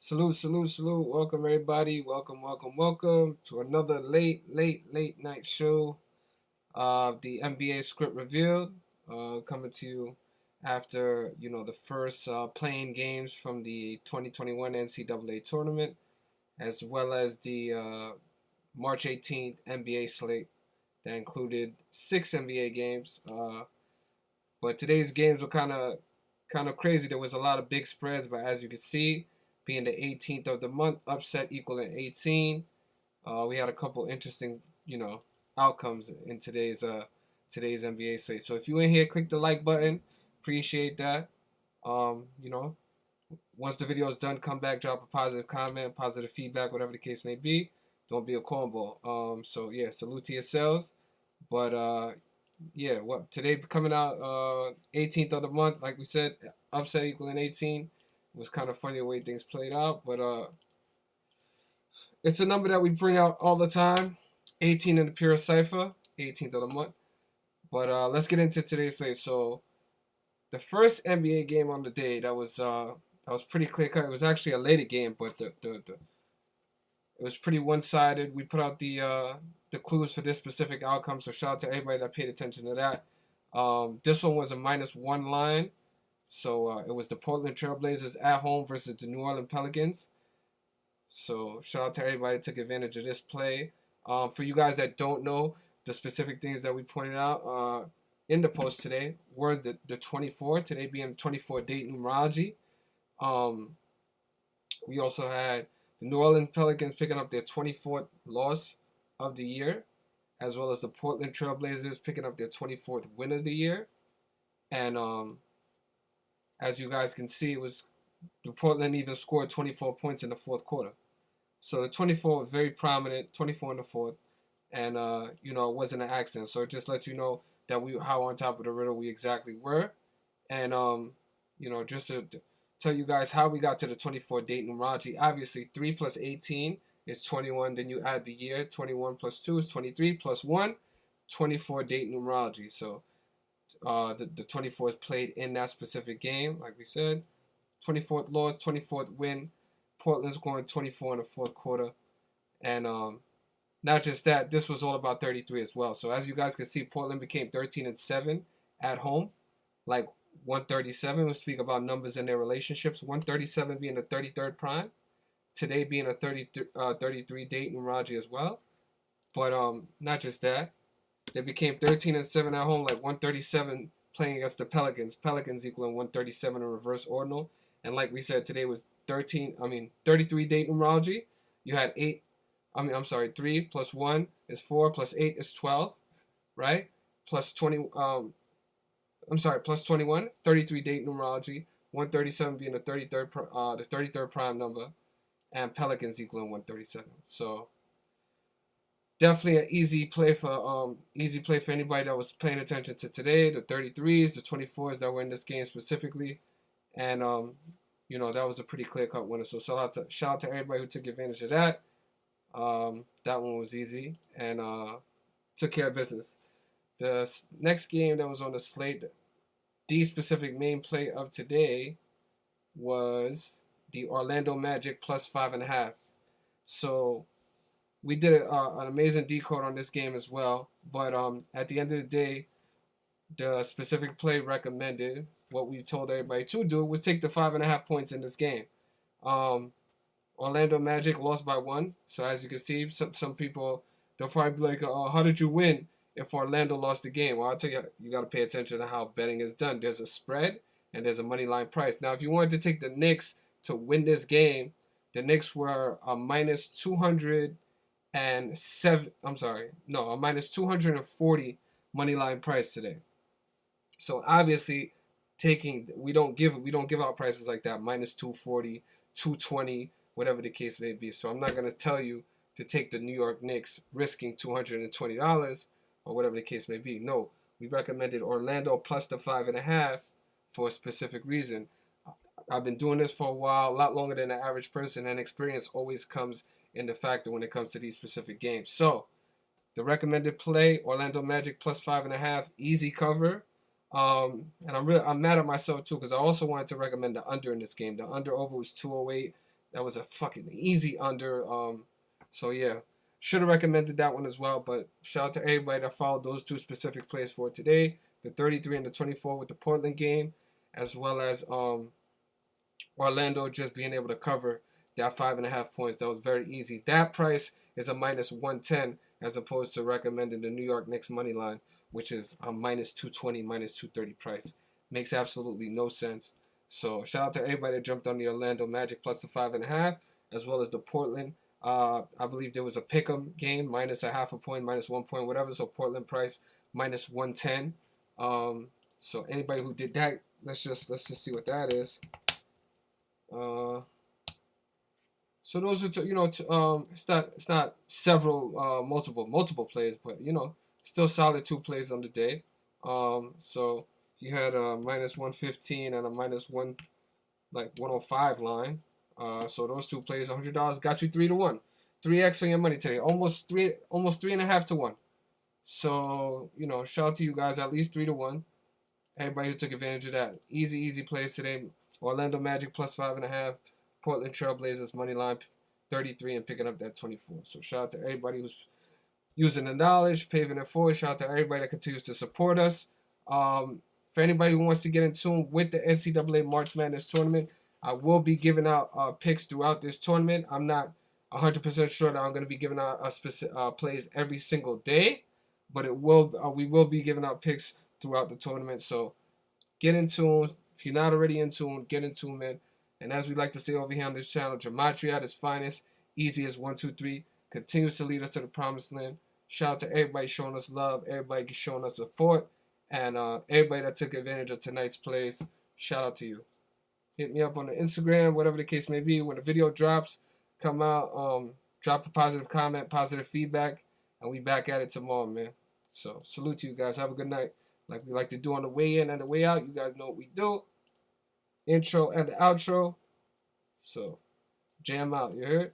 Salute, salute, salute. Welcome, everybody. Welcome to another late night show of the NBA script revealed. Coming to you after, the first playing games from the 2021 NCAA tournament, as well as the March 18th NBA slate that included 6 NBA games. But today's games were kind of crazy. There was a lot of big spreads, but as you can see, being the 18th of the month, upset equaling 18. We had a couple interesting, outcomes in today's NBA slate. So if you in here, click the like button. Appreciate that. Um, you know, Once the video is done, come back, drop a positive comment, positive feedback, whatever the case may be. Don't be a cornball. So yeah, salute to yourselves. But yeah, what today coming out 18th of the month, like we said, upset equaling 18. It was kind of funny the way things played out, but it's a number that we bring out all the time. 18 in the pure cipher, 18th of the month. But let's get into today's slate. So the first NBA game on the day that was pretty clear cut. It was actually a later game, but it was pretty one sided. We put out the clues for this specific outcome, so shout out to everybody that paid attention to that. This one was a -1 line. So it was the Portland Trailblazers at home versus the New Orleans Pelicans. So shout out to everybody that took advantage of this play. For you guys that don't know, the specific things that we pointed out in the post today were the 24, today being the 24 date numerology. We also had the New Orleans Pelicans picking up their 24th loss of the year, as well as the Portland Trailblazers picking up their 24th win of the year. And as you guys can see, it was the Portland even scored 24 points in the fourth quarter. So the 24 was very prominent, 24 in the fourth, and it wasn't an accident. So it just lets you know that how on top of the riddle we exactly were, and just to tell you guys how we got to the 24 date numerology. Obviously, 3 plus 18 is 21. Then you add the year. 21 plus 2 is 23 plus 1, 24 date numerology. So the 24 is played in that specific game, like we said. 24th loss, 24th win. Portland's going 24 in the fourth quarter. And not just that, this was all about 33 as well. So as you guys can see, Portland became 13-7 at home. Like 137, we'll speak about numbers and their relationships. 137 being the 33rd prime. Today being a 33 date numerology as well. But not just that. They became 13-7 at home, like 137 playing against the Pelicans. Pelicans equaling 137 in reverse ordinal. And like we said, today was 33 date numerology. You had 3 plus 1 is 4 plus 8 is 12, right? Plus 20, plus 21, 33 date numerology. 137 being the 33rd prime number, and Pelicans equaling 137. So definitely an easy play for anybody that was paying attention to today. The 33s, the 24s that were in this game specifically, and that was a pretty clear-cut winner. So shout out to everybody who took advantage of that. That one was easy and took care of business. The next game that was on the slate, the specific main play of today, was the Orlando Magic plus 5.5. So we did an amazing decode on this game as well. But at the end of the day, the specific play recommended, what we told everybody to do, was take the 5.5 points in this game. Orlando Magic lost by 1. So as you can see, some people, they'll probably be like, how did you win if Orlando lost the game? Well, I'll tell you, you got to pay attention to how betting is done. There's a spread and there's a money line price. Now, if you wanted to take the Knicks to win this game, the Knicks were a minus 207. A minus 240 money line price today. So obviously, we don't give out prices like that, minus 240, 220, whatever the case may be. So I'm not gonna tell you to take the New York Knicks risking $220 or whatever the case may be. No, we recommended Orlando plus the 5.5 for a specific reason. I've been doing this for a while, a lot longer than the average person, and experience always comes into factor when it comes to these specific games. So the recommended play, Orlando Magic plus 5.5, easy cover. And I'm mad at myself too, because I also wanted to recommend the under in this game. The under over was 208. That was a fucking easy under. So yeah, should have recommended that one as well. But shout out to everybody that followed those two specific plays for today: the 33 and the 24 with the Portland game, as well as Orlando just being able to cover that 5.5 points. That was very easy. That price is a -110 as opposed to recommending the New York Knicks money line, which is a -220, -230 price. Makes absolutely no sense. So shout out to everybody that jumped on the Orlando Magic plus the 5.5, as well as the Portland. I believe there was a pick'em game -0.5 point, -1 point, whatever. So Portland price -110. So anybody who did that, let's just see what that is. So those are it's not several multiple plays, but still solid 2 plays on the day. So you had a -115 and a -105 line. So those 2 plays, $100 got you 3-1, 3x on your money today, almost 3.5 to 1. So shout out to you guys, at least 3-1. Everybody who took advantage of that, easy plays today. Orlando Magic plus 5.5, Portland Trailblazers money line 33 and picking up that 24. So shout out to everybody who's using the knowledge, paving it forward. Shout out to everybody that continues to support us. For anybody who wants to get in tune with the NCAA March Madness tournament, I will be giving out picks throughout this tournament. I'm not 100% sure that I'm going to be giving out specific plays every single day, but we will be giving out picks throughout the tournament. So get in tune. If you're not already in tune, get in tune, man. And as we like to say over here on this channel, gematria at its finest, easy as 1, 2, 3, continues to lead us to the promised land. Shout out to everybody showing us love, everybody showing us support, and everybody that took advantage of tonight's plays. Shout out to you. Hit me up on the Instagram, whatever the case may be. When the video drops, come out, drop a positive comment, positive feedback, and we back at it tomorrow, man. So salute to you guys. Have a good night. Like we like to do on the way in and the way out. You guys know what we do. Intro and the outro. So jam out, you heard?